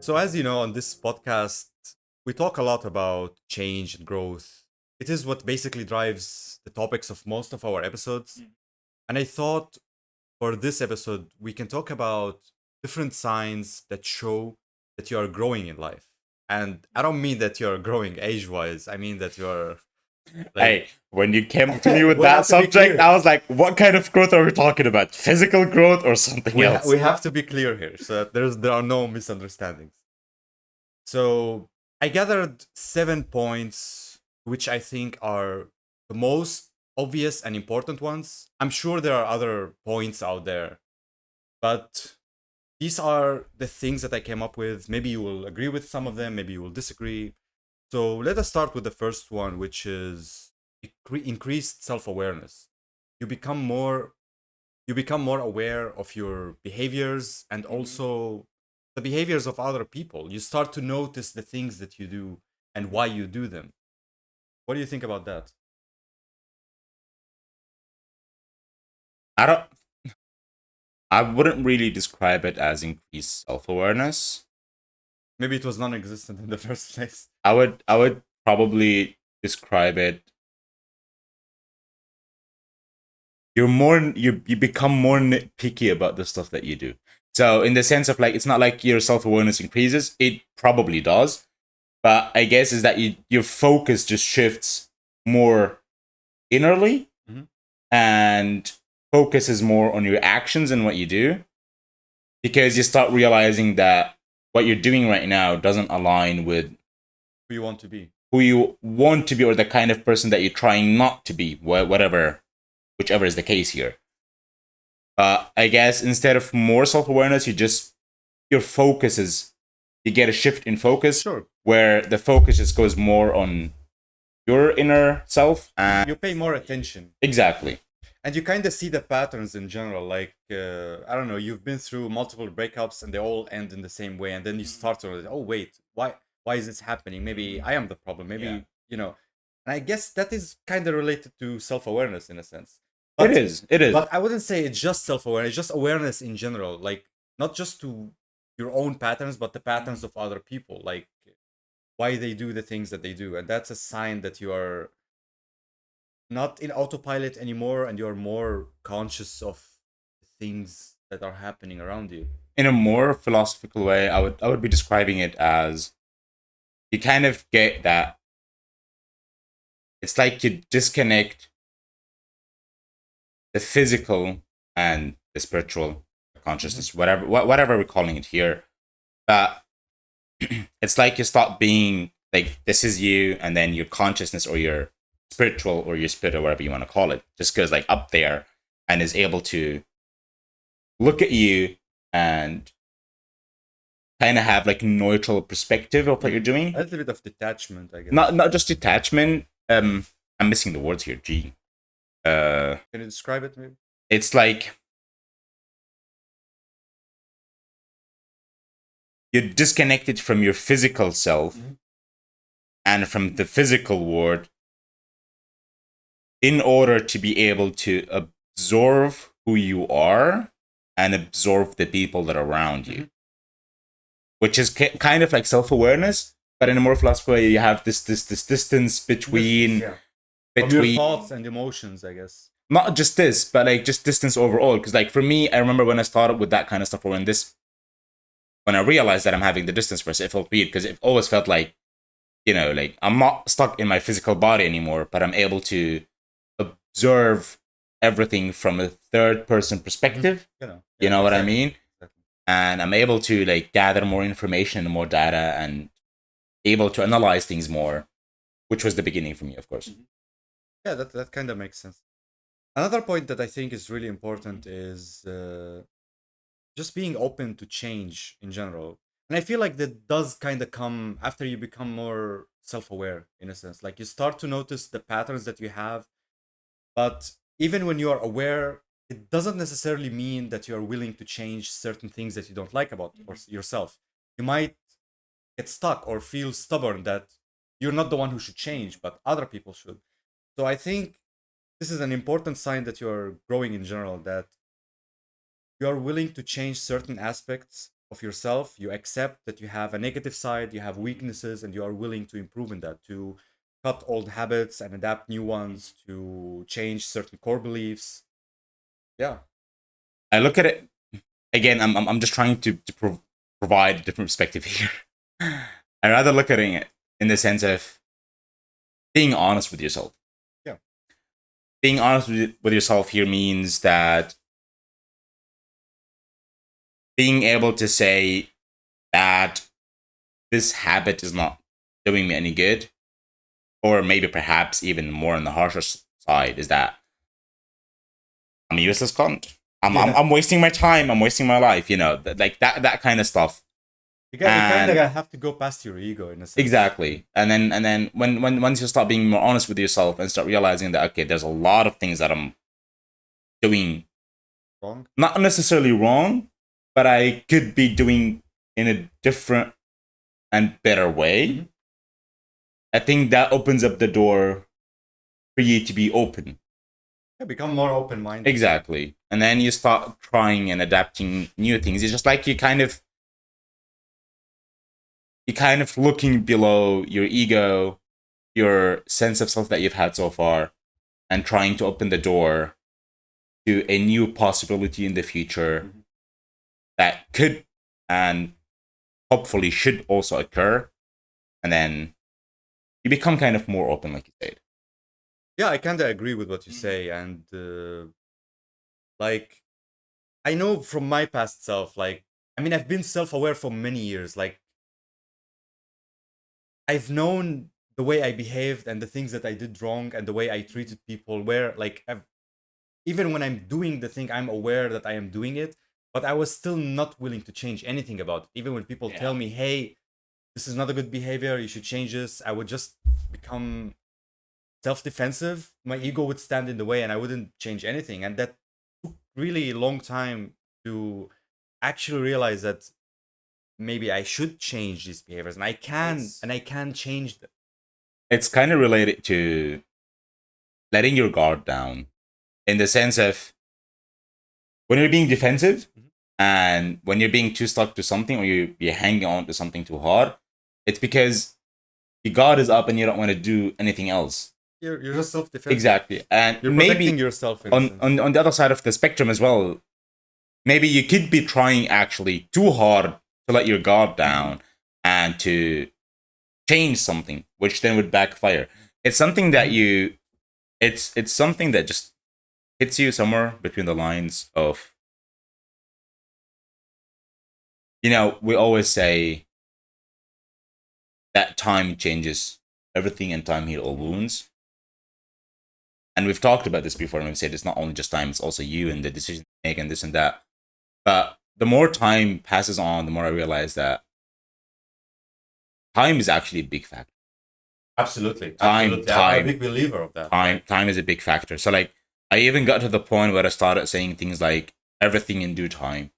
So, as you know, on this podcast, we talk a lot about change and growth. It is what basically drives the topics of most of our episodes. And I thought for this episode, we can talk about different signs that show that you are growing in life. And I don't mean that you're growing age wise, I mean that you're like, Hey, when you came to me with we that have to be subject, clear. I was like, what kind of growth are we talking about? Physical growth or something else? We have to be clear here so that there are no misunderstandings. So I gathered 7 points, which I think are the most obvious and important ones. I'm sure there are other points out there, but these are the things that I came up with. Maybe you will agree with some of them, maybe you will disagree. So let us start with the first one, which is increased self-awareness. You become more you become more aware of your behaviors and also the behaviors of other people. You start to notice the things that you do and why you do them. What do you think about that? I don't. I wouldn't really describe it as increased self-awareness. Maybe it was non-existent in the first place. I would probably describe it. You become more nitpicky about the stuff that you do. So in the sense of like, it's not like your self-awareness increases. It probably does, but I guess is that your focus just shifts more innerly, Mhm. and focuses more on your actions and what you do, because you start realizing that what you're doing right now doesn't align with Who you want to be. who you want to be, or the kind of person that you're trying not to be, whichever is the case here. I guess instead of more self-awareness, your focus is, you get a shift in focus, Sure. where the focus just goes more on your inner self. And You pay more attention. exactly. And you kind of see the patterns in general. Like, I don't know, you've been through multiple breakups and they all end in the same way. And then you start to, oh, wait, why is this happening? Maybe I am the problem. Maybe, Yeah. you know. And I guess that is kind of related to self-awareness in a sense. It is. But I wouldn't say it's just self-awareness, it's just awareness in general. Like, not just to your own patterns, but the patterns of other people. Like, why they do the things that they do. And that's a sign that you are not in autopilot anymore and you're more conscious of things that are happening around you. In a more philosophical way, I would be describing it as, you kind of get that it's like you disconnect the physical and the spiritual consciousness, whatever we're calling it here. But it's like you stop being like, this is you, and then your consciousness, or your spiritual, or your spirit, or whatever you want to call it, just goes like up there and is able to look at you and kind of have like a neutral perspective of what you're doing. A little bit of detachment, I guess. Not just detachment. I'm missing the words here. Gee. Can you describe it maybe? It's like you're disconnected from your physical self, and from the physical world, in order to be able to absorb who you are and absorb the people that are around you, which is kind of like self-awareness, but in a more philosophical way. You have this distance between From your thoughts and emotions, I guess. not just this, but like just distance overall. Because like for me, I remember when I started with that kind of stuff, or when I realized that I'm having the distance first, it felt weird, because it always felt like, like I'm not stuck in my physical body anymore, but I'm able to observe everything from a third person perspective. You know what I mean? Exactly. And I'm able to like gather more information and more data, and able to analyze things more, which was the beginning for me, of course. Yeah, that kind of makes sense. Another point that I think is really important is just being open to change in general. And I feel like that does kind of come after you become more self-aware, in a sense. Like, you start to notice the patterns that you have, but even when you are aware, it doesn't necessarily mean that you are willing to change certain things that you don't like about yourself. You might get stuck or feel stubborn that you're not the one who should change, but other people should. So I think this is an important sign that you're growing in general, that you are willing to change certain aspects of yourself. You accept that you have a negative side, you have weaknesses, and you are willing to improve in that, to cut old habits and adapt new ones, to change certain core beliefs. Yeah. I look at it again. I'm just trying to provide a different perspective here. I rather look at it in the sense of being honest with yourself. Yeah. Being honest with yourself here means that being able to say that this habit is not doing me any good, or maybe perhaps even more on the harsher side, is that I'm a useless cunt. I'm wasting my time. I'm wasting my life. You know, like that kind of stuff. You kind of have to go past your ego in a sense. Exactly. And then when once you start being more honest with yourself and start realizing that, okay, there's a lot of things that I'm doing wrong, not necessarily wrong, but I could be doing in a different and better way. Mm-hmm. I think that opens up the door for you to be open. Yeah, become more open-minded. Exactly. And then you start trying and adapting new things. It's just like you kind of looking below your ego, your sense of self that you've had so far, and trying to open the door to a new possibility in the future Mm-hmm. that could and hopefully should also occur. And then you become kind of more open, like you said. Yeah, I kind of agree with what you say. And like, I know from my past self, like, I mean, I've been self-aware for many years. Like, I've known the way I behaved and the things that I did wrong and the way I treated people, where like even when I'm doing the thing, I'm aware that I am doing it, but I was still not willing to change anything about it. Even when people tell me, hey, this is not a good behavior, you should change this, I would just become self-defensive. My ego would stand in the way and I wouldn't change anything. And that took really long time to actually realize that maybe I should change these behaviors, and I can change them. It's kind of related to letting your guard down, in the sense of when you're being defensive and when you're being too stuck to something, or you're hanging on to something too hard, it's because your guard is up and you don't want to do anything else. You're just self-defensive. Exactly. And you're maybe protecting yourself on the other side of the spectrum as well, maybe you could be trying actually too hard to let your guard down and to change something, which then would backfire. It's something that it's something that just hits you somewhere between the lines of, you know, we always say that time changes everything and time heals all wounds. And we've talked about this before, and we've said it's not only just time, it's also you and the decision you make and this and that. But the more time passes on, the more I realize that time is actually a big factor. Absolutely. Time. I'm a big believer of that. Time is a big factor. So like, I even got to the point where I started saying things like, everything in due time.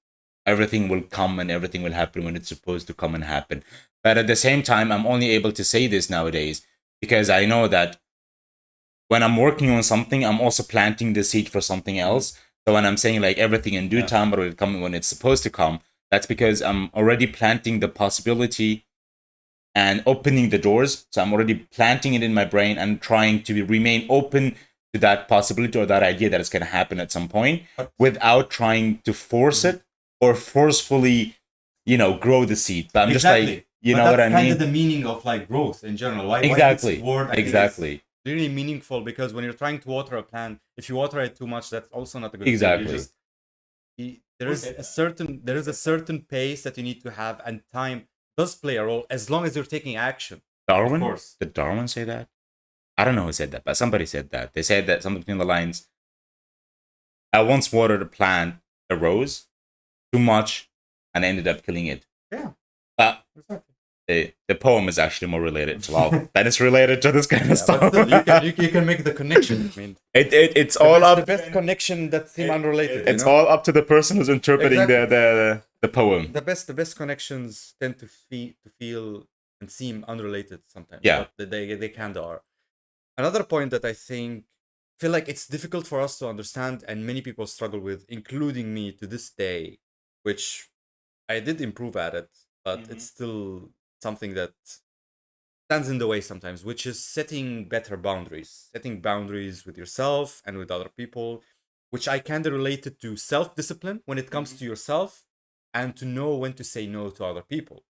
Everything will come and everything will happen when it's supposed to come and happen. But at the same time, I'm only able to say this nowadays because I know that when I'm working on something, I'm also planting the seed for something else. So when I'm saying like everything in due time, or will come when it's supposed to come, that's because I'm already planting the possibility and opening the doors. So I'm already planting it in my brain and trying to remain open to that possibility or that idea that it's going to happen at some point, without trying to force it or forcefully, you know, grow the seed. But I'm just like, you know what I mean? That's kind of the meaning of like growth in general. Why exactly. Why this word, exactly. Really meaningful, because when you're trying to water a plant, if you water it too much, that's also not a good exactly. thing. There is a certain pace that you need to have, and time does play a role as long as you're taking action. Darwin? Of course. Did Darwin say that? I don't know who said that, but somebody said that. They said that something between the lines. I once watered a plant, a rose, too much, and ended up killing it. Yeah. But exactly. The poem is actually more related to love than it's related to this kind of stuff. Still, you can make the connection. I mean, it's all up. The best connection that seem unrelated. It's all up to the person who's interpreting the poem. The best connections tend to feel and seem unrelated sometimes. Yeah, but they kind of are. Another point that I feel like it's difficult for us to understand, and many people struggle with, including me to this day, which I did improve at it, but it's still something that stands in the way sometimes, which is setting better boundaries, setting boundaries with yourself and with other people, which I kind of related to self-discipline when it comes to yourself and to know when to say no to other people.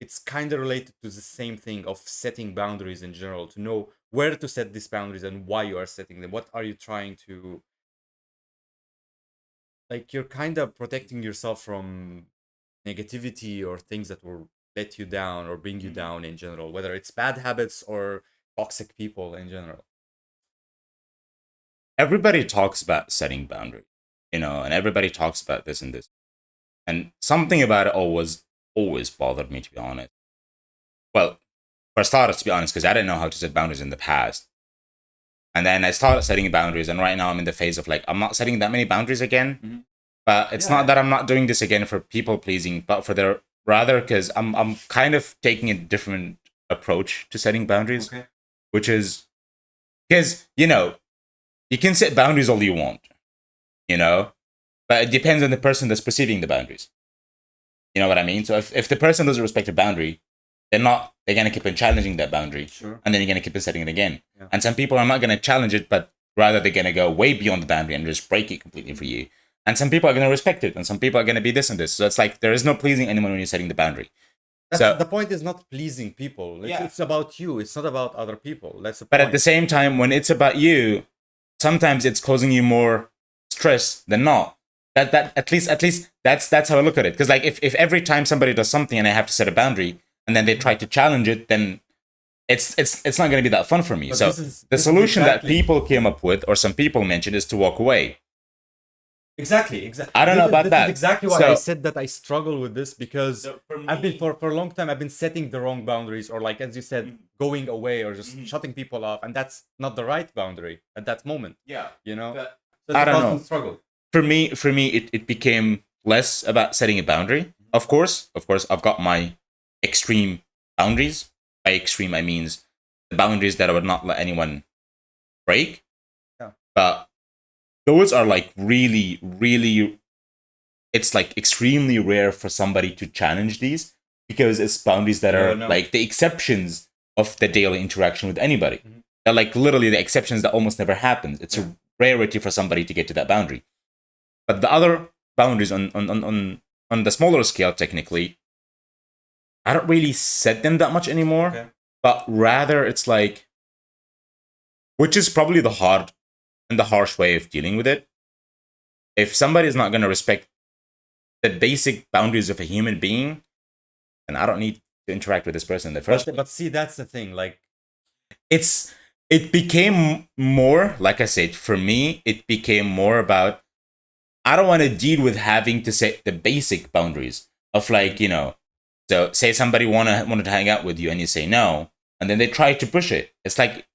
It's kind of related to the same thing of setting boundaries in general, to know where to set these boundaries and why you are setting them. What are you trying to, like, you're kind of protecting yourself from negativity or things that will let you down or bring you down in general, whether it's bad habits or toxic people in general. Everybody talks about setting boundaries, and everybody talks about this and this. And something about it always bothered me, to be honest. Well, for starters, to be honest, because I didn't know how to set boundaries in the past. And then I started setting boundaries, and right now I'm in the phase of like, I'm not setting that many boundaries again. But it's not that I'm not doing this again for people pleasing, but for their rather because I'm kind of taking a different approach to setting boundaries, which is because you can set boundaries all you want, but it depends on the person that's perceiving the boundaries. You know what I mean? So if the person doesn't respect a boundary, they're gonna keep on challenging that boundary, and then you're gonna keep on setting it again. Yeah. And some people are not gonna challenge it, but rather they're gonna go way beyond the boundary and just break it completely for you. And some people are gonna respect it, and some people are gonna be this and this. So it's like there is no pleasing anyone when you're setting the boundary. The point is not pleasing people. It's about you. It's not about other people. That's the point. But at the same time, when it's about you, sometimes it's causing you more stress than not. That at least that's how I look at it. Because like if every time somebody does something and I have to set a boundary and then they try to challenge it, then it's not going to be that fun for me. But so the solution that people came up with, or some people mentioned, is to walk away. Exactly. I don't know about that. Is exactly why I said that I struggle with this, because I've been for a long time I've been setting the wrong boundaries, or like as you said, going away or just shutting people off, and that's not the right boundary at that moment. Yeah, So I don't know. Struggle. For me, it became less about setting a boundary. Of course, I've got my extreme boundaries. By extreme, I mean the boundaries that I would not let anyone break. Yeah. But those are like really, really, it's like extremely rare for somebody to challenge these, because it's boundaries that are like the exceptions of the daily interaction with anybody. They're like literally the exceptions that almost never happens. It's a rarity for somebody to get to that boundary. But the other boundaries on the smaller scale, technically, I don't really set them that much anymore. But rather, it's like, which is probably the hard and the harsh way of dealing with it. If somebody is not going to respect the basic boundaries of a human being, then I don't need to interact with this person in the first place. But see, that's the thing. Like, it became more, like I said, for me, it became more about, I don't want to deal with having to set the basic boundaries of like, so say somebody wanted to hang out with you and you say no, and then they try to push it. It's like,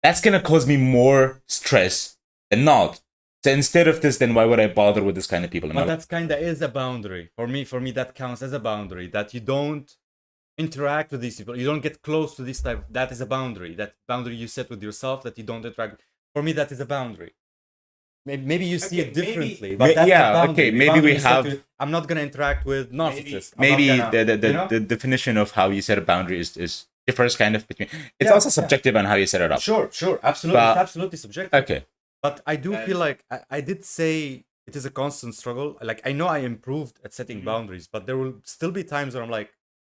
that's going to cause me more stress than not. So instead of this, then why would I bother with this kind of people? But that's kind of is a boundary. For me, that counts as a boundary, that you don't interact with these people. You don't get close to this type. That is a boundary. That boundary you set with yourself, that you don't interact. For me, that is a boundary. Maybe you see it differently, but that's a boundary. Maybe we have. I'm not gonna interact with narcissists. Maybe the definition of how you set a boundary is differs kind of between. It's also subjective on how you set it up. Sure, absolutely, it's absolutely subjective. Okay, but I do feel like I did say it is a constant struggle. Like, I know I improved at setting boundaries, but there will still be times where I'm like,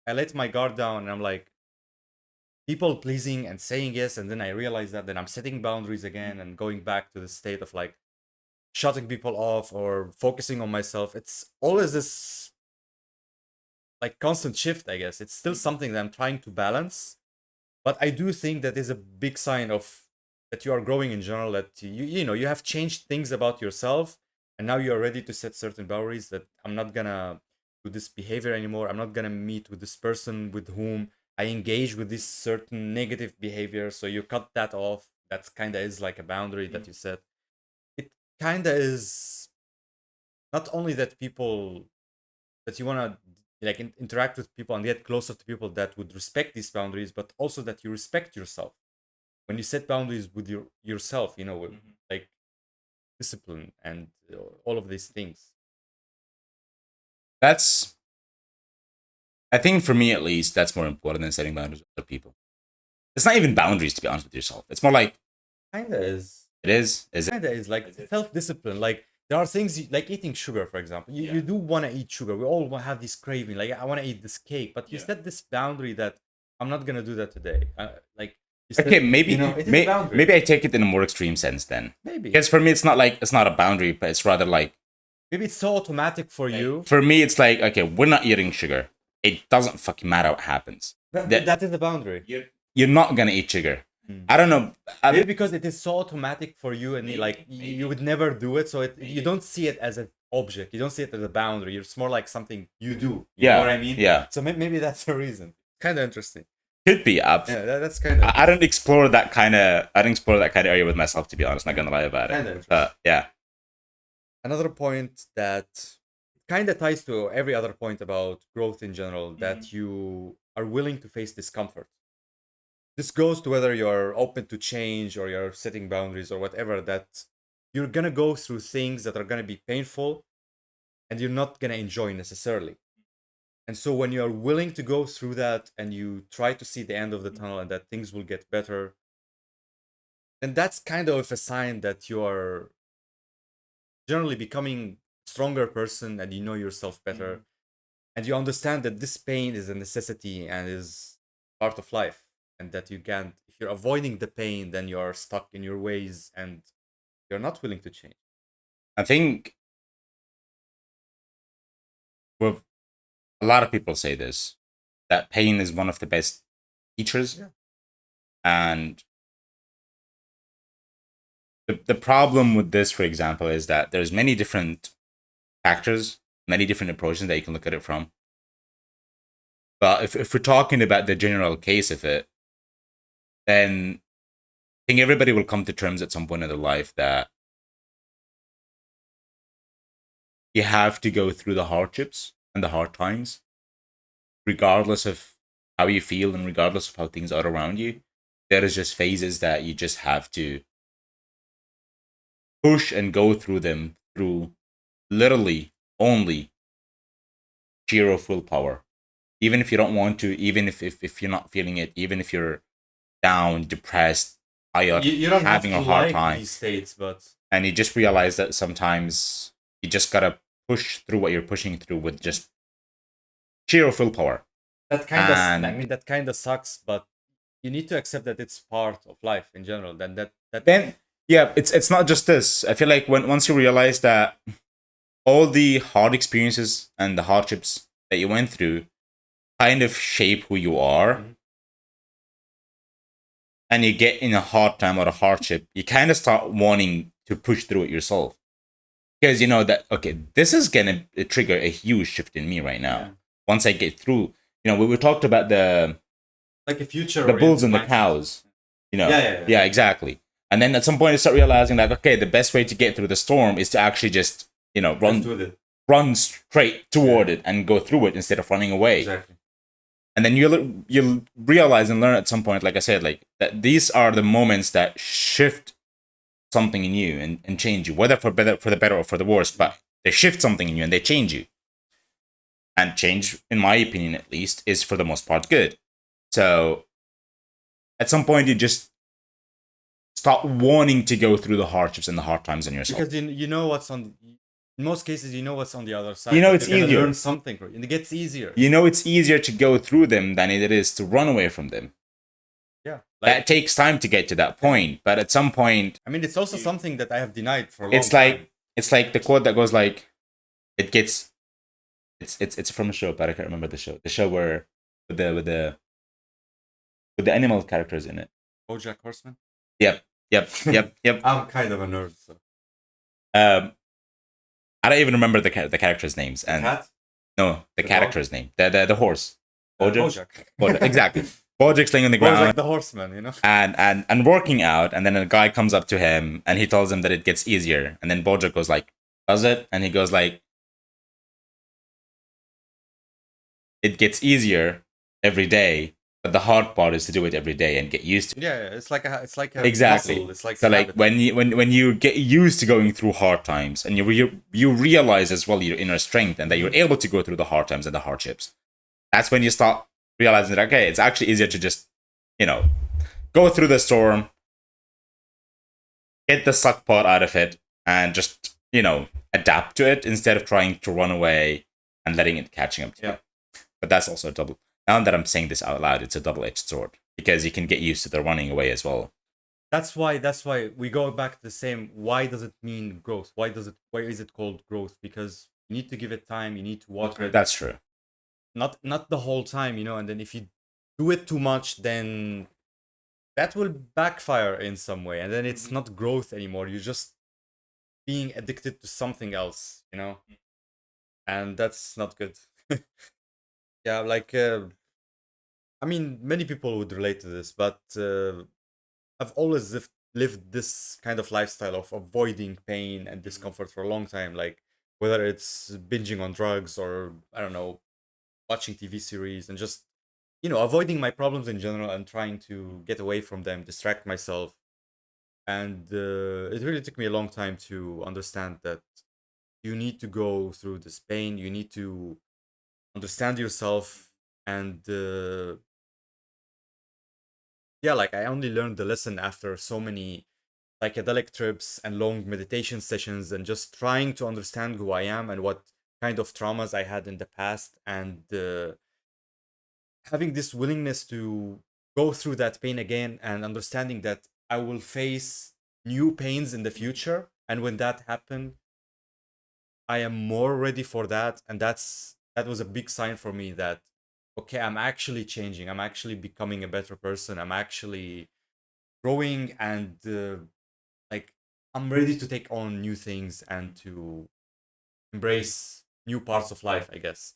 I let my guard down and I'm like, people pleasing and saying yes, and then I realize that then I'm setting boundaries again and going back to the state of like shutting people off or focusing on myself. It's always this like constant shift, I guess. It's still something that I'm trying to balance, but I do think that is a big sign of that you are growing in general, that you have changed things about yourself, and now you're ready to set certain boundaries, that I'm not gonna do this behavior anymore. I'm not gonna meet with this person with whom I engage with this certain negative behavior. So you cut that off. That kind of is like a boundary that you set. It kind of is not only that you want to like interact with people and get closer to people that would respect these boundaries, but also that you respect yourself. When you set boundaries with yourself, with like discipline and all of these things. That's, I think for me at least, that's more important than setting boundaries with other people. It's not even boundaries, to be honest with yourself. It's more like, Kinda is. it is it? Kinda is like self-discipline. Like there are things like eating sugar, for example. You do want to eat sugar. We all have this craving. Like I want to eat this cake, but you set this boundary that I'm not gonna do that today. Like you set, Okay, maybe it is a boundary. maybe I take it in a more extreme sense then. Maybe Because for me, it's not a boundary, but it's rather like, maybe it's so automatic for you. for me, it's like, okay, we're not eating sugar. It doesn't fucking matter what happens. That is the boundary. You're not gonna eat sugar. I don't know. Maybe because it is so automatic for you, and like you would never do it, so you don't see it as an object. You don't see it as a boundary. It's more like something you do. You know what I mean? Yeah. So maybe that's the reason. Kind of interesting. Could be. Yeah, that's kind of. I don't explore that kind of. I don't explore that kind of area with myself, to be honest. Not gonna lie about Kinda it. interesting. Yeah. Another point that kind of ties to every other point about growth in general, that you are willing to face discomfort. This goes to whether you're open to change or you're setting boundaries or whatever, that you're gonna go through things that are gonna be painful and you're not gonna enjoy necessarily. And so when you're willing to go through that and you try to see the end of the tunnel and that things will get better, then that's kind of a sign that you are generally becoming a stronger person and you know yourself better. And you understand that this pain is a necessity and is part of life. And that you can't, if you're avoiding the pain, then you're stuck in your ways and you're not willing to change. I think with a lot of people say this, that pain is one of the best teachers. Yeah. And the problem with this, for example, is that there's many different factors, many different approaches that you can look at it from. But if we're talking about the general case of it, then I think everybody will come to terms at some point in their life that you have to go through the hardships and the hard times, regardless of how you feel and regardless of how things are around you. There is just phases that you just have to push and go through them through literally only sheer of willpower. Even if you don't want to, even if you're not feeling it, even if you're down, depressed, tired, You don't having have a to hard like time, these states, but and you just realize that sometimes you just gotta push through what you're pushing through with just sheer of willpower. that kind of, And- I mean, that kind of sucks. But you need to accept that it's part of life in general. Then that Then yeah, it's not just this. I feel like once you realize that all the hard experiences and the hardships that you went through kind of shape who you are, Mhm. and you get in a hard time or a hardship, you kind of start wanting to push through it yourself. Because you know that, okay, this is going to trigger a huge shift in me right now. Yeah. Once I get through, you know, we talked about the like a future, bulls and the mindset. cows, you know. Yeah. Exactly. And then at some point you start realizing like, okay, the best way to get through the storm is to actually just, you know, Just with it. run straight toward it and go through it instead of running away. Exactly. And then you'll realize and learn at some point, like I said, like that these are the moments that shift something in you and change you, whether for the better or for the worse, but they shift something in you and they change you. And change, in my opinion at least, is for the most part good. So at some point you just stop wanting to go through the hardships and the hard times in yourself. Because you know what's on. In most cases, you know what's on the other side. You know but it's you're gonna easier. Learn something, and it gets easier. You know it's easier to go through them than it is to run away from them. Yeah. That takes time to get to that point, but at some point, I mean, it's also something that I have denied for a long it's time. like the quote that goes like, it gets, it's from a show, but I can't remember the show. The show where with the animal characters in it. BoJack Horseman. Yep. I'm kind of a nerd, so. I don't even remember the characters' names. And Cat? no, the The character's name, the horse. BoJack. Bojack, exactly. Bojack's laying on the ground BoJack the Horseman, you know. and working out, and then a guy comes up to him and he tells him that it gets easier, and then Bojack goes like, "Does it?" And he goes like, "It gets easier every day, but But the hard part is to do it every day and get used to it. Yeah, it's like a Exactly. muscle. It's like So a like habit. when you get used to going through hard times and you realize as well your inner strength and that you're able to go through the hard times and the hardships, that's when you start realizing that okay, it's actually easier to just, you know, go through the storm, get the suck part out of it, and just, you know, adapt to it instead of trying to run away and letting it catching up to you. But that's also a double. Now that I'm saying this out loud, it's a double-edged sword because you can get used to the running away as well. That's why we go back to the same. Why does it mean growth? Why is it called growth? Because you need to give it time. You need to water it. That's true. Not the whole time, you know. And then if you do it too much, then that will backfire in some way, and then it's not growth anymore. You're just being addicted to something else, you know, and that's not good. Yeah, like I mean, many people would relate to this, but I've always lived this kind of lifestyle of avoiding pain and discomfort for a long time. Like whether it's binging on drugs or I don't know, watching TV series and just avoiding my problems in general and trying to get away from them, distract myself. And it really took me a long time to understand that you need to go through this pain. You need to understand yourself and yeah, like I only learned the lesson after so many psychedelic trips and long meditation sessions and just trying to understand who I am and what kind of traumas I had in the past and having this willingness to go through that pain again and understanding that I will face new pains in the future, and when that happen I am more ready for that. And that was a big sign for me that okay, I'm actually changing, I'm actually becoming a better person, I'm actually growing, and like I'm ready to take on new things and to embrace new parts of life, I guess.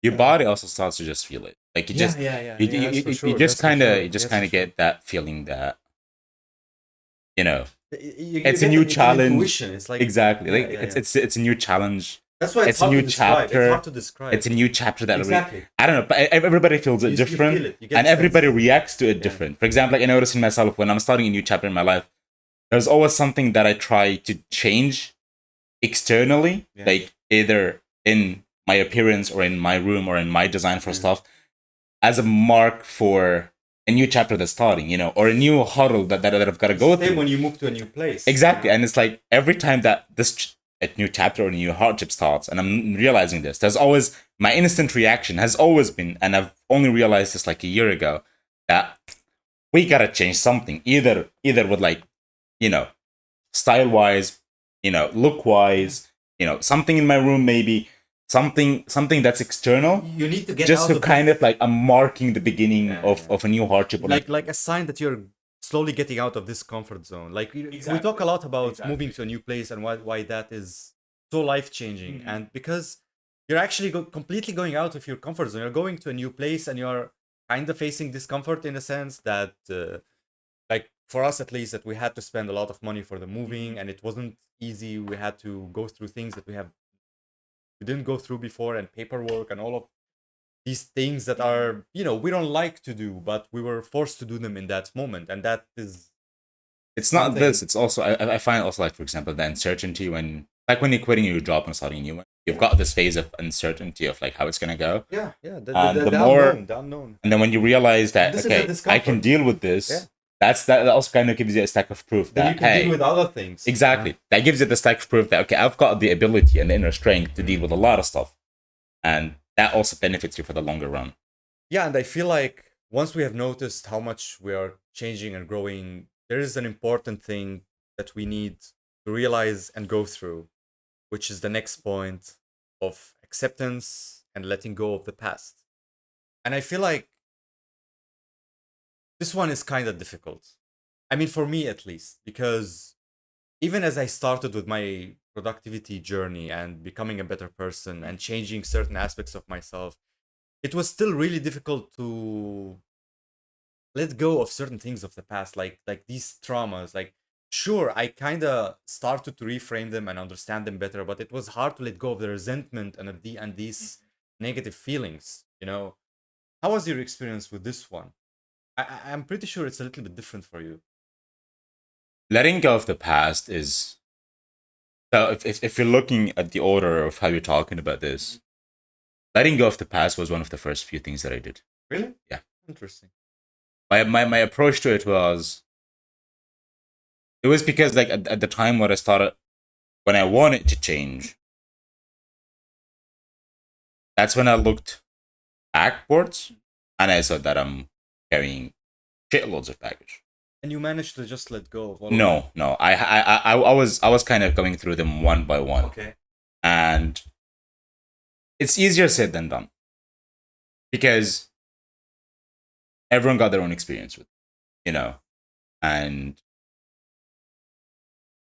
Your body also starts to just feel it. Like you just you just kind of get that feeling that, you know, it's a new challenge. It's like exactly. Like it's a new challenge. That's why it's a new chapter. It's hard to describe. It's a new chapter that exactly. I don't know, but everybody feels it different, you feel it. and everybody reacts to it different. For example, like I noticed in myself when I'm starting a new chapter in my life, there's always something that I try to change externally, like either in my appearance or in my room or in my design for stuff, as a mark for a new chapter that's starting, you know, or a new hurdle that I've got to go through. When you move to a new place. Exactly, and it's like every time that a new chapter or a new hardship starts, and I'm realizing this, there's always my instant reaction has always been, and I've only realized this like a year ago, that we gotta change something, either with like, you know, style wise, you know, look wise, you know, something in my room maybe. Something that's external. You need to get just out to kind of like I'm marking the beginning of a new hardship, or like a sign that you're slowly getting out of this comfort zone. Like we talk a lot about moving to a new place and why that is so life changing, and because you're actually completely going out of your comfort zone. You're going to a new place and you're kind of facing discomfort in a sense that, like for us at least, that we had to spend a lot of money for the moving, and it wasn't easy. We had to go through things that we didn't go through before, and paperwork and all of these things that are, you know, we don't like to do, but we were forced to do them in that moment. And that is, it's not this, it's also I find also, like for example, the uncertainty when you're quitting your job and starting a new one, you've got this phase of uncertainty of like how it's gonna go. The unknown. And then when you realize that okay, I can deal with this, that also kind of gives you a stack of proof that you can deal with other things. Exactly. That gives you the stack of proof that okay, I've got the ability and the inner strength to deal with a lot of stuff. And that also benefits you for the longer run. Yeah, and I feel like once we have noticed how much we are changing and growing, there is an important thing that we need to realize and go through, which is the next point of acceptance and letting go of the past. And I feel like this one is kind of difficult. I mean, for me at least, because even as I started with my productivity journey and becoming a better person and changing certain aspects of myself, it was still really difficult to let go of certain things of the past, like these traumas. Like, sure, I kind of started to reframe them and understand them better, but it was hard to let go of the resentment and these negative feelings, you know. how was your experience with this one? I'm pretty sure it's a little bit different for you. Letting go of the past is, so if you're looking at the order of how you're talking about this, letting go of the past was one of the first few things that I did. Really? Yeah. Interesting. My approach to it was because like at the time when I started, when I wanted to change, that's when I looked backwards and I saw that I'm carrying shitloads of baggage. And you managed to just let go of all No, no. I was kind of going through them one by one. Okay. And it's easier said than done. Because everyone got their own experience with it, and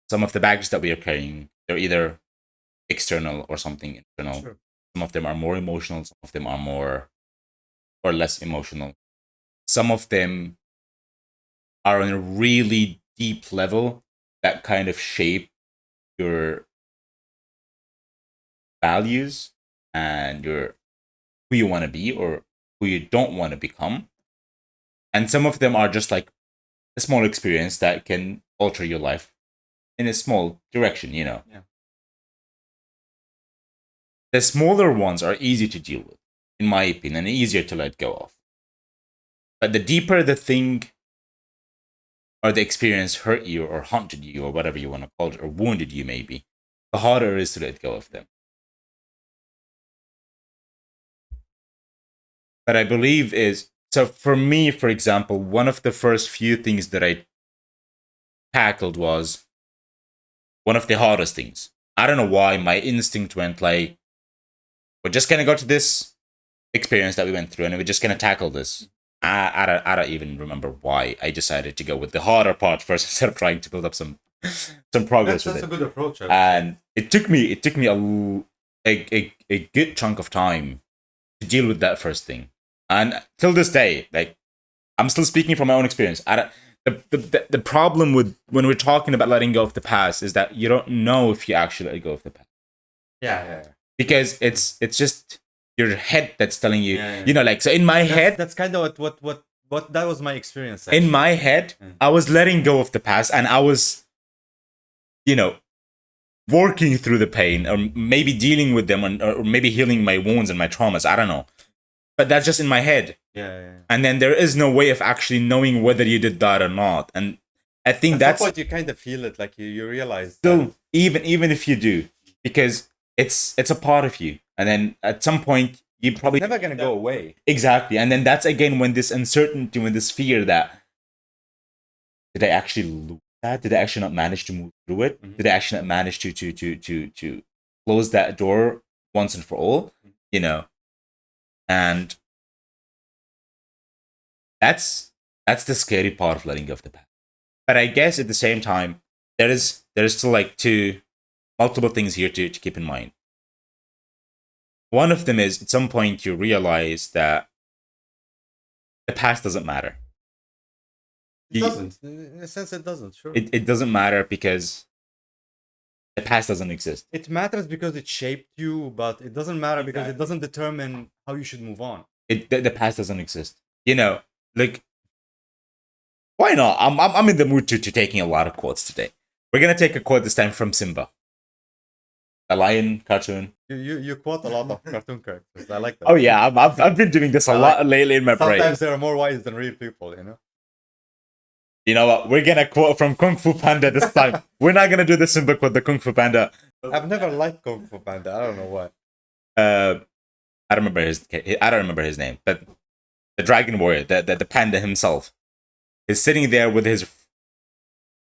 some of the baggage that we are carrying, they're either external or something internal. Sure. Some of them are more emotional, some of them are more or less emotional. Some of them are on a really deep level that kind of shape your values and your who you want to be or who you don't want to become. And some of them are just like a small experience that can alter your life in a small direction, Yeah. The smaller ones are easy to deal with, in my opinion, and easier to let go of. But the deeper the thing or the experience hurt you or haunted you or whatever you want to call it, or wounded you maybe, the harder it is to let go of them. But I believe is, so for me, for example, one of the first few things that I tackled was one of the hardest things. I don't know why my instinct went like, we're just gonna go to this experience that we went through and we're just gonna tackle this. I don't even remember why I decided to go with the harder part first instead of trying to build up some progress That's with a it. good approach. And it took me a good chunk of time to deal with that first thing. And till this day, like, I'm still speaking from my own experience. The problem with when we're talking about letting go of the past is that you don't know if you actually let go of the past. Yeah. Because it's just your head that's telling you, Yeah. like, so in my head, that's kind of what that was my experience. in my head, I was letting go of the past and I was, working through the pain or maybe dealing with them or maybe healing my wounds and my traumas. I don't know. But that's just in my head. Yeah. And then there is no way of actually knowing whether you did that or not. And I think that's what you kind of feel it, like you realize. Still, even if you do, because it's a part of you. And then at some point, you probably never gonna go away. Exactly. And then that's again when this uncertainty, when this fear that, did I actually lose that? Did I actually not manage to move through it? Mm-hmm. Did I actually not manage to close that door once and for all? And that's the scary part of letting go of the past. But I guess at the same time, there is still like multiple things here to keep in mind. One of them is at some point you realize that the past doesn't matter. It doesn't. In a sense, it doesn't. Sure. It doesn't matter because the past doesn't exist. It matters because it shaped you, but it doesn't matter because it doesn't determine how you should move on. The past doesn't exist. Like, why not? I'm in the mood to taking a lot of quotes today. We're gonna take a quote this time from Simba, a lion cartoon. You quote a lot of cartoon characters. I like that. Oh yeah, I've been doing this a lot lately in my brain. Sometimes they are more wise than real people, You know what? We're gonna quote from Kung Fu Panda this time. We're not gonna do the Simba quote, the Kung Fu Panda. I've never liked Kung Fu Panda. I don't know why. I don't remember his name, but the dragon warrior, the panda himself, is sitting there with his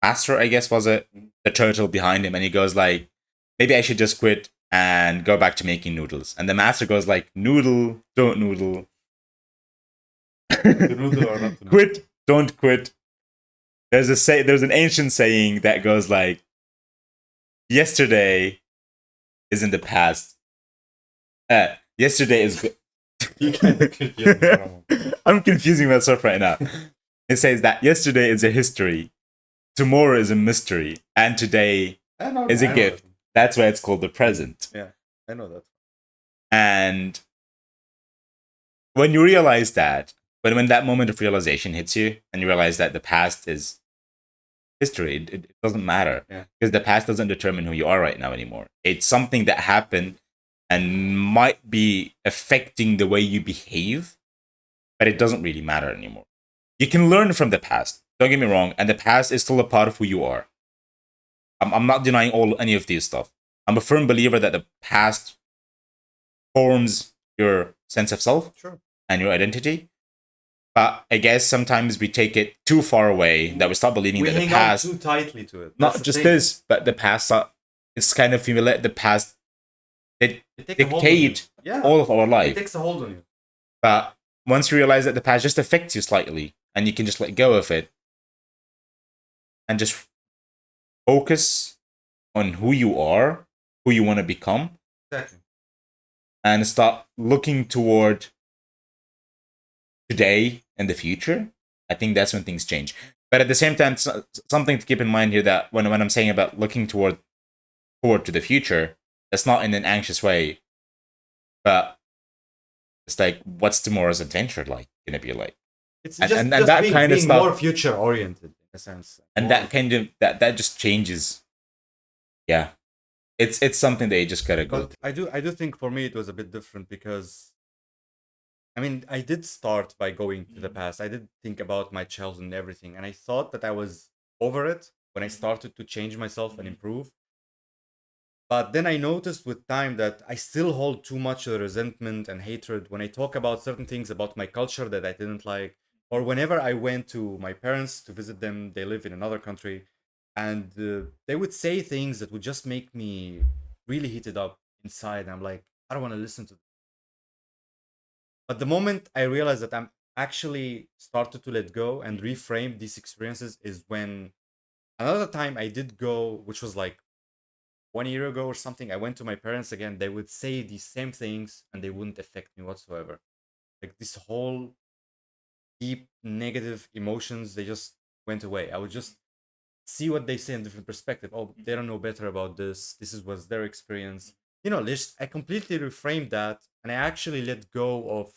master, I guess was it, the turtle behind him, and he goes like, maybe I should just quit and go back to making noodles. And the master goes like, noodle, don't noodle. Noodle or not quit, don't quit. There's an ancient saying that goes like, yesterday is in the past. Yesterday is I'm confusing myself right now. It says that yesterday is a history, tomorrow is a mystery, and today is a gift. That's why it's called the present. Yeah, I know that. And when you realize that, when that moment of realization hits you, and you realize that the past is history, it doesn't matter Yeah. because the past doesn't determine who you are right now anymore. It's something that happened and might be affecting the way you behave, but it doesn't really matter anymore. You can learn from the past. Don't get me wrong, and the past is still a part of who you are. I'm not denying any of these stuff. I'm a firm believer that the past forms your sense of self Sure. and your identity. But I guess sometimes we take it too far away that we start believing We that the hang past, on too tightly to it. That's not the just thing. this, but the past, it's kind of, you let the past It takes a hold on you. dictate Yeah. all of our It life. takes a hold on you. But once you realize that the past just affects you slightly and you can just let go of it and just focus on who you are, who you want to become, Exactly. and start looking toward today and the future, I think that's when things change. But at the same time, something to keep in mind here that when I'm saying about looking toward to the future, that's not in an anxious way, but it's like, what's tomorrow's adventure like gonna be like? It's And- just, and just that being, kind of being stuff- more future oriented in a sense. And More- that kind of that just changes. Yeah, it's something that you just gotta go. But I do think for me it was a bit different because I mean I did start by going to the past. I did think about my childhood and everything, and I thought that I was over it when I started to change myself and improve. But then I noticed with time that I still hold too much resentment and hatred when I talk about certain things about my culture that I didn't like, or whenever I went to my parents to visit them, they live in another country, and they would say things that would just make me really heated up inside. I'm like, I don't want to listen to them. But the moment I realized that I'm actually started to let go and reframe these experiences is when another time I did go, which was like 1 year ago or something, I went to my parents again. They would say these same things and they wouldn't affect me whatsoever. Like this whole deep negative emotions, they just went away. I would just see what they say in different perspective. Oh, they don't know better about this. This is was their experience. You know, just I completely reframed that and I actually let go of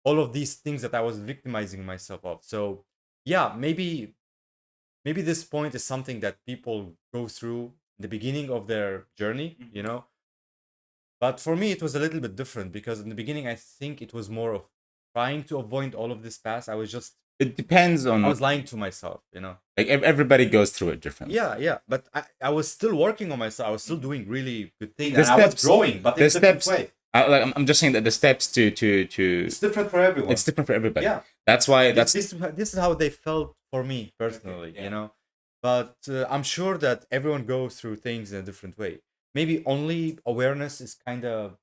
all of these things that I was victimizing myself of. So yeah, maybe this point is something that people go through in the beginning of their journey, you know. But for me, it was a little bit different because in the beginning, I think it was more of trying to avoid all of this past. I was just, It depends on, I was lying to myself, you know. like, everybody goes through it differently. Yeah, yeah. But I was still working on myself. I was still doing really good things. The And I was steps- growing, but in the a different steps- way. I'm just saying that the steps to It's different for everyone. it's different for everybody. Yeah. That's why This is how they felt for me personally, yeah. you know. But I'm sure that everyone goes through things in a different way. Maybe only awareness is kind of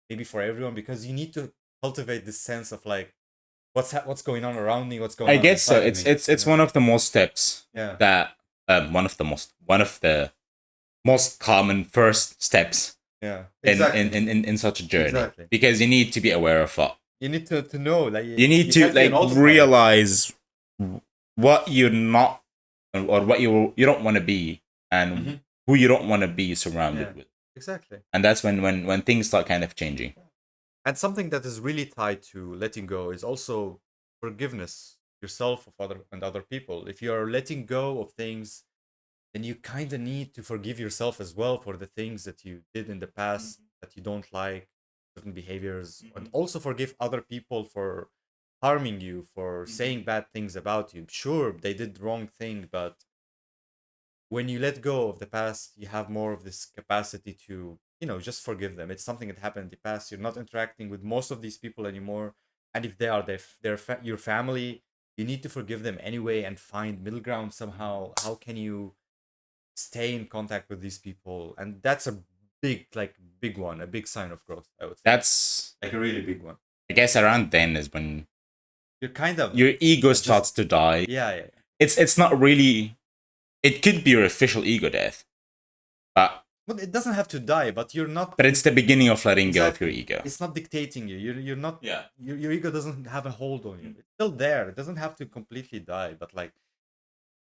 maybe for everyone because you need to cultivate this sense of like what's going on around me, what's going I on. guess so. inside of me, It's you know? one of the most steps Yeah. that one of the most common first steps Yeah. in Exactly. in such a journey, Exactly. because you need to be aware of what You need to know, like you need to have be an like autopilot. realize what you're not, or what you don't want to be, and Mhm. who you don't want to be surrounded Yeah. with, Exactly. and that's when things start kind of changing. And something that is really tied to letting go is also forgiveness yourself of other people. If you're letting go of things, then you kind of need to forgive yourself as well for the things that you did in the past that you don't like, certain behaviors, and also forgive other people for harming you, for saying bad things about you. Sure, they did wrong thing, but when you let go of the past, you have more of this capacity to, you know, just forgive them. It's something that happened in the past. You're not interacting with most of these people anymore, and if they are your family, you need to forgive them anyway and find middle ground somehow. How can you stay in contact with these people? And that's a big one, a big sign of growth, I would say. That's, Like a really big one. I guess, around then is when You're kind of your ego just- starts to die. yeah. It's not really. It could be your official ego death, but Well, it doesn't have to die, but you're not. it's the beginning of letting go of your Exactly. ego. It's not dictating you. You're not. Yeah. Your ego doesn't have a hold on you. It's still there. It doesn't have to completely die, but like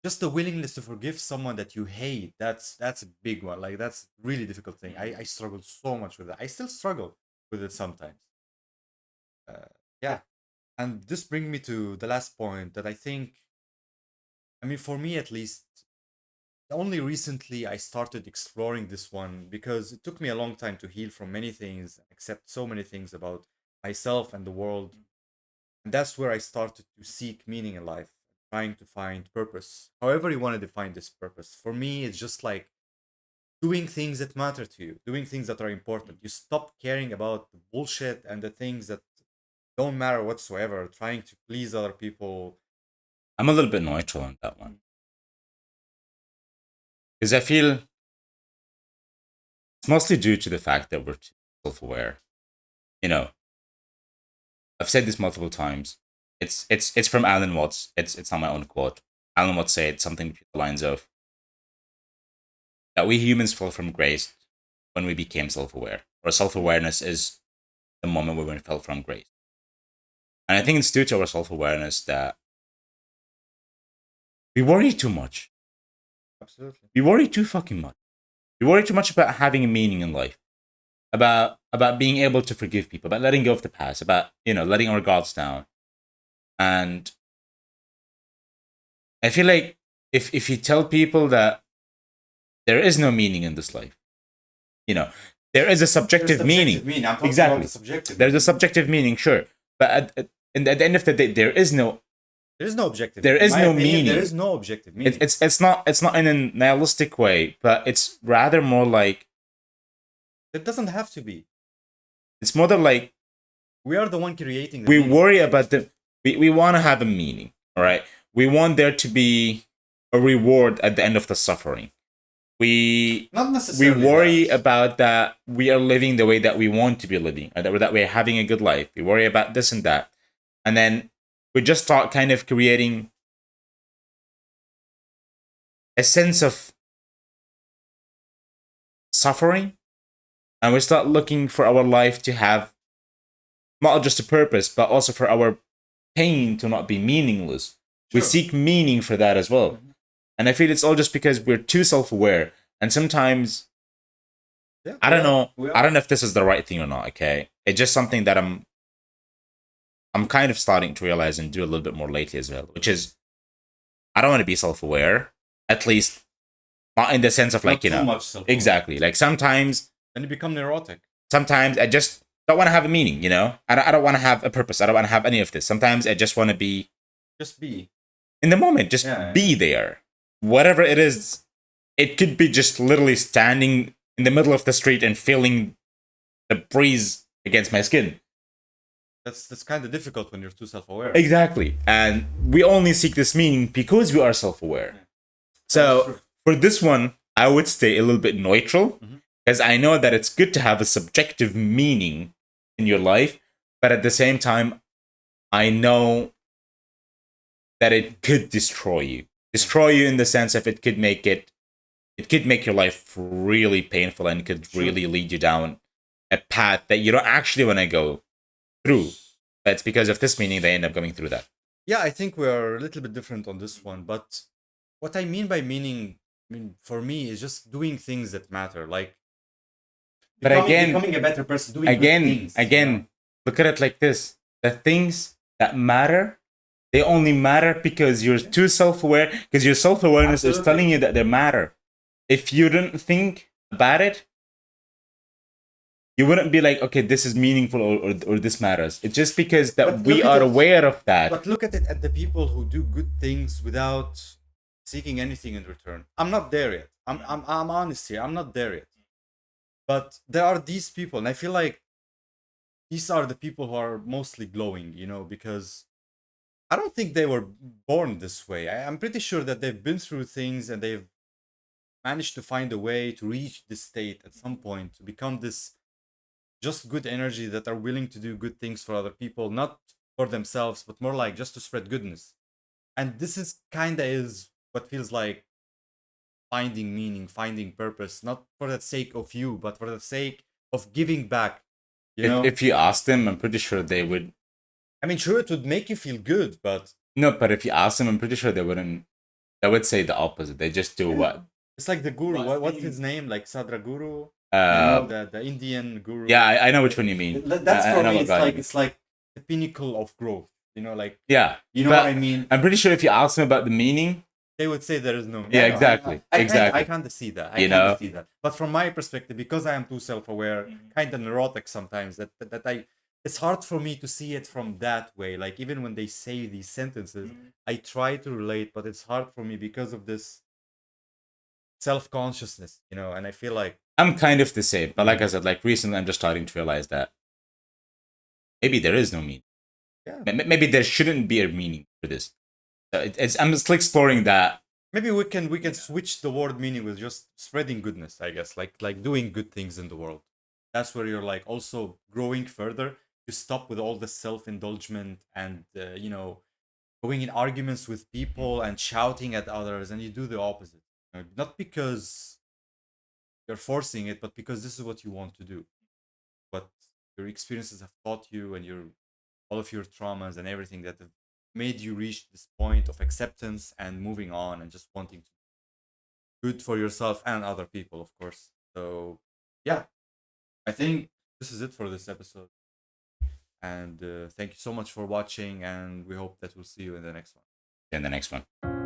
just the willingness to forgive someone that you hate. That's a big one. Like that's really difficult thing. I struggled so much with that. I still struggle with it sometimes. Yeah, and this brings me to the last point that I think, I mean, for me at least, only recently I started exploring this one because it took me a long time to heal from many things, accept so many things about myself and the world. And that's where I started to seek meaning in life, trying to find purpose. However, you want to define this purpose. For me, it's just like doing things that matter to you, doing things that are important. You stop caring about the bullshit and the things that don't matter whatsoever, trying to please other people. I'm a little bit neutral on that one because I feel it's mostly due to the fact that we're too self-aware. You know, I've said this multiple times. It's from Alan Watts. It's not my own quote. Alan Watts said something to the lines of that we humans fell from grace when we became self-aware, or self-awareness is the moment when we fell from grace. And I think it's due to our self-awareness that we worry too much. Absolutely. We worry too fucking much. We worry too much about having a meaning in life, about being able to forgive people, about letting go of the past, about letting our guards down. And I feel like if you tell people that there is no meaning in this life, there is a subjective meaning. I'm talking Exactly. about the subjective. There's a subjective meaning, sure, but at the end of the day, there is no objective. There is In my no opinion, meaning. There is no objective meaning. It's not in a nihilistic way, but it's rather more like It doesn't have to be. it's more than like We are the one creating the we meaning. worry about we want to have a meaning, all right? We want there to be a reward at the end of the suffering. We Not necessarily worry that. about that we are living the way that we want to be living, or that we're having a good life. We worry about this and that, and then we just start kind of creating a sense of suffering, and we start looking for our life to have not just a purpose, but also for our pain to not be meaningless. We Sure. seek meaning for that as well. And I feel it's all just because we're too self-aware. And sometimes, Yeah, I don't know, we I don't know if this is the right thing or not, okay? It's just something that I'm kind of starting to realize and do a little bit more lately as well, which is I don't want to be self-aware, at least not in the sense of like, Not too much self-aware. exactly. Like sometimes Then you become neurotic. I just don't want to have a meaning, I don't want to have a purpose. I don't want to have any of this. Sometimes I just want to be Just be. in the moment, just Yeah. be there. Whatever it is, it could be just literally standing in the middle of the street and feeling the breeze against my skin. That's kind of difficult when you're too self-aware. Exactly. And we only seek this meaning because we are self-aware. Yeah. So for this one, I would stay a little bit neutral, because I know that it's good to have a subjective meaning in your life, but at the same time, I know that it could destroy you. Destroy you in the sense of it could make your life really painful, and could really lead you down a path that you don't actually want to go through. But it's because of this meaning they end up going through that. Yeah, I think we are a little bit different on this one, but what I mean by meaning, for me, is just doing things that matter. Like, But becoming a better person, doing good things. Again, look at it like this: the things that matter, they only matter because you're too self-aware. Because your self-awareness is Absolutely. telling you that they matter. If you didn't think about it, you wouldn't be like, okay, this is meaningful, or this matters. It's just because that But we look at are it- aware of that. But look at it at the people who do good things without seeking anything in return. I'm not there yet. I'm honest here. I'm not there yet. But there are these people, and I feel like these are the people who are mostly glowing, because I don't think they were born this way. I'm pretty sure that they've been through things and they've managed to find a way to reach this state at some point, to become this just good energy that are willing to do good things for other people, not for themselves, but more like just to spread goodness. And this is kind of is what feels like finding meaning, finding purpose, not for the sake of you, but for the sake of giving back. If you ask them, I'm pretty sure they would. Sure, it would make you feel good, but No, but if you ask them, I'm pretty sure they wouldn't. They would say the opposite. They just do what? it's like the guru. What's his name? Like Sadra Guru, Uh, the Indian guru. yeah, I know which one you mean. That's I for know me. what It's guy you like mean. it's like the pinnacle of growth. Like Yeah. you know But what I mean. I'm pretty sure if you ask them about the meaning, They would say there is no. Yeah, no, exactly, exactly. I can't see that. I You can't know? see that. But from my perspective, because I am too self-aware, kind of neurotic sometimes, that it's hard for me to see it from that way. Like even when they say these sentences, I try to relate, but it's hard for me because of this self-consciousness, and I feel like I'm kind of the same. But like I said, like recently I'm just starting to realize that maybe there is no meaning. yeah, Maybe there shouldn't be a meaning for this. I'm just exploring that. maybe we can switch the word meaning with just spreading goodness, I guess, like doing good things in the world. That's where you're like also growing further. You stop with all the self-indulgence and going in arguments with people and shouting at others, and you do the opposite. Not because you're forcing it, but because this is what you want to do, what your experiences have taught you, and all of your traumas and everything that have made you reach this point of acceptance and moving on and just wanting to do good for yourself and other people, of course. So yeah, I think this is it for this episode. And thank you so much for watching, and we hope that we'll see you in the next one. In the next one.